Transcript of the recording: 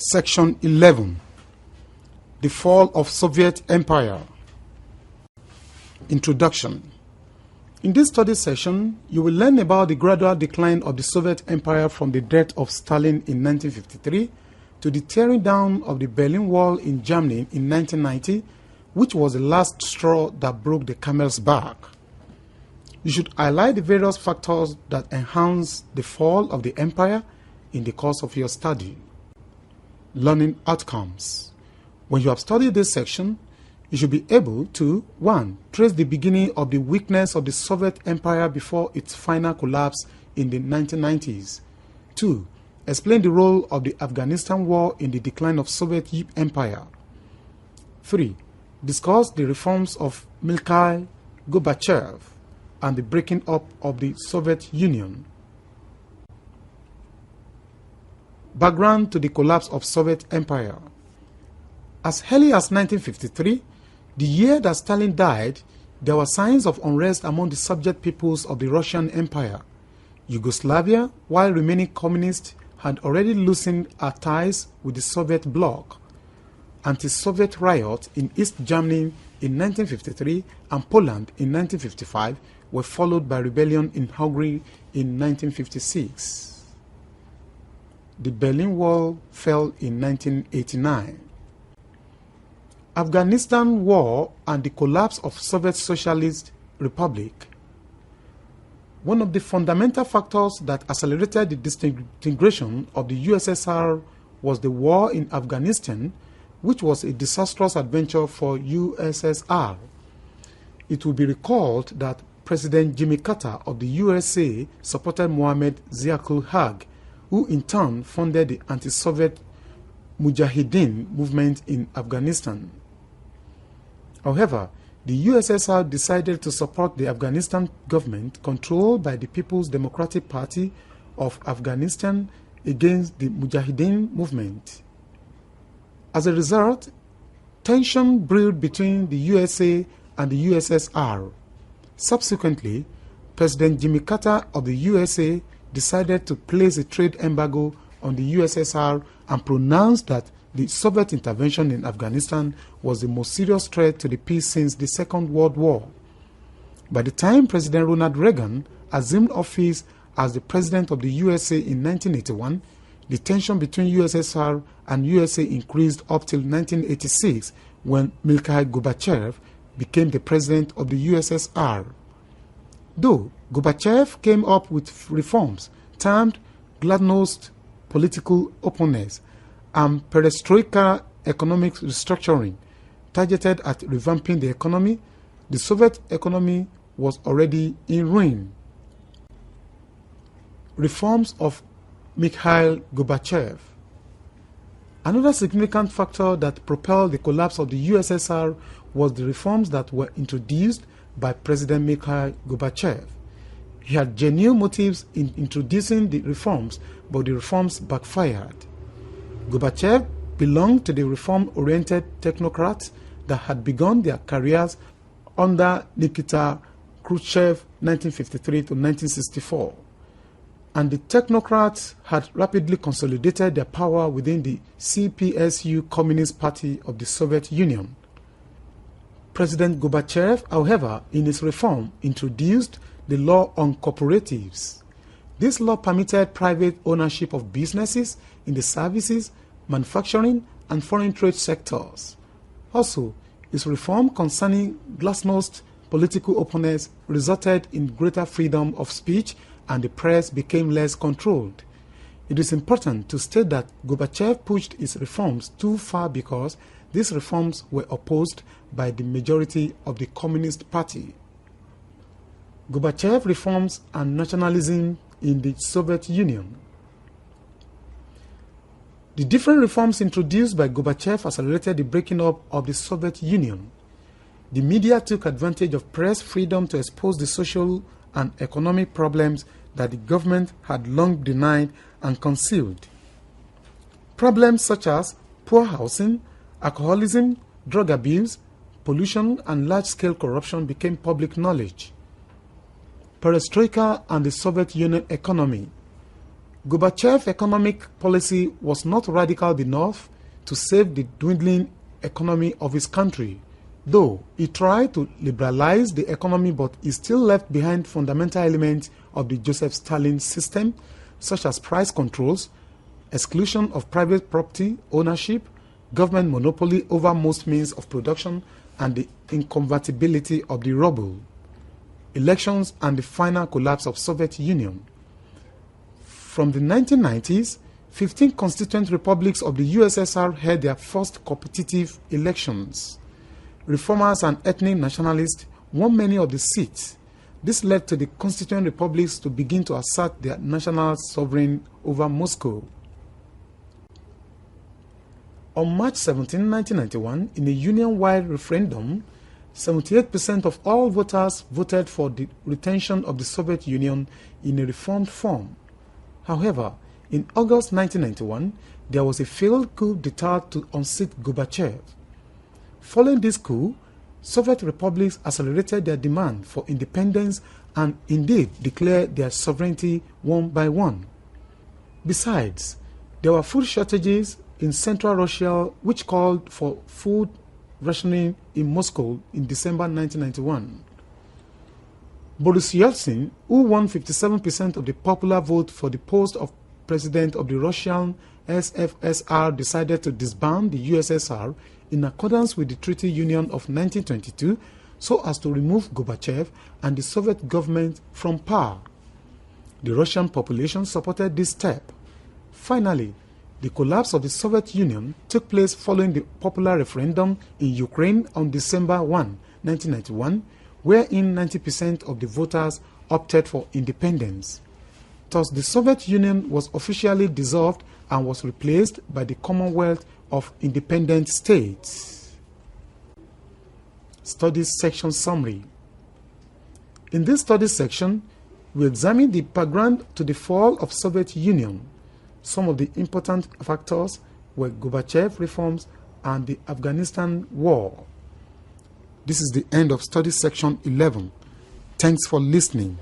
Section 11. The Fall of Soviet Empire. Introduction. In this study session, you will learn about the gradual decline of the Soviet Empire from the death of Stalin in 1953 to the tearing down of the Berlin Wall in Germany in 1990, which was the last straw that broke the camel's back. You should highlight the various factors that enhance the fall of the empire in the course of your study. Learning outcomes. When you have studied this section, you should be able to 1. Trace the beginning of the weakness of the Soviet Empire before its final collapse in the 1990s. 2. Explain the role of the Afghanistan War in the decline of Soviet Empire. 3. Discuss the reforms of Mikhail Gorbachev and the breaking up of the Soviet Union. Background to the collapse of Soviet Empire. As early as 1953, the year that Stalin died, there were signs of unrest among the subject peoples of the Russian Empire. Yugoslavia, while remaining communist, had already loosened her ties with the Soviet bloc. Anti-Soviet riots in East Germany in 1953 and Poland in 1955 were followed by rebellion in Hungary in 1956. The Berlin Wall fell in 1989. Afghanistan War and the collapse of Soviet Socialist Republic. One of the fundamental factors that accelerated the disintegration of the USSR was the war in Afghanistan, which was a disastrous adventure for USSR. It will be recalled that President Jimmy Carter of the USA supported Mohammad Zia-ul-Haq, who in turn funded the anti-Soviet Mujahideen movement in Afghanistan. However, the USSR decided to support the Afghanistan government controlled by the People's Democratic Party of Afghanistan against the Mujahideen movement. As a result, tension brewed between the USA and the USSR. Subsequently, President Jimmy Carter of the USA decided to place a trade embargo on the USSR and pronounced that the Soviet intervention in Afghanistan was the most serious threat to the peace since the Second World War. By the time President Ronald Reagan assumed office as the President of the USA in 1981, the tension between USSR and USA increased up till 1986 when Mikhail Gorbachev became the President of the USSR. Though Gorbachev came up with reforms termed glasnost political openness and perestroika economic restructuring targeted at revamping the economy, the Soviet economy was already in ruin. Reforms of Mikhail Gorbachev. Another significant factor that propelled the collapse of the USSR was the reforms that were introduced by President Mikhail Gorbachev. He had genuine motives in introducing the reforms, but the reforms backfired. Gorbachev belonged to the reform-oriented technocrats that had begun their careers under Nikita Khrushchev 1953 to 1964. And the technocrats had rapidly consolidated their power within the CPSU Communist Party of the Soviet Union. President Gorbachev, however, in his reform, introduced the law on cooperatives. This law permitted private ownership of businesses in the services, manufacturing, and foreign trade sectors. Also, his reform concerning glasnost political openness resulted in greater freedom of speech and the press became less controlled. It is important to state that Gorbachev pushed his reforms too far because these reforms were opposed by the majority of the Communist Party. Gorbachev reforms and nationalism in the Soviet Union. The different reforms introduced by Gorbachev accelerated the breaking up of the Soviet Union. The media took advantage of press freedom to expose the social and economic problems that the government had long denied and concealed. Problems such as poor housing, alcoholism, drug abuse, pollution, and large-scale corruption became public knowledge. Perestroika and the Soviet Union economy. Gorbachev's economic policy was not radical enough to save the dwindling economy of his country, though he tried to liberalize the economy, but he still left behind fundamental elements of the Joseph Stalin system, such as price controls, exclusion of private property ownership, government monopoly over most means of production, and the inconvertibility of the ruble, elections, and the final collapse of Soviet Union. From the 1990s, 15 constituent republics of the USSR held their first competitive elections. Reformers and ethnic nationalists won many of the seats. This led to the constituent republics to begin to assert their national sovereignty over Moscow. On March 17, 1991, in a union-wide referendum, 78% of all voters voted for the retention of the Soviet Union in a reformed form. However, in August 1991, there was a failed coup d'etat to unseat Gorbachev. Following this coup, Soviet republics accelerated their demand for independence and indeed declared their sovereignty one by one. Besides, there were food shortages in Central Russia, which called for food rationing in Moscow in December 1991. Boris Yeltsin, who won 57% of the popular vote for the post of president of the Russian SFSR, decided to disband the USSR in accordance with the Treaty Union of 1922 so as to remove Gorbachev and the Soviet government from power. The Russian population supported this step. Finally, the collapse of the Soviet Union took place following the popular referendum in Ukraine on December 1, 1991, wherein 90% of the voters opted for independence. Thus, the Soviet Union was officially dissolved and was replaced by the Commonwealth of Independent States. Studies section summary. In this studies section, we examine the background to the fall of Soviet Union. Some of the important factors were Gorbachev reforms and the Afghanistan war. This is the end of studies section 11. Thanks for listening.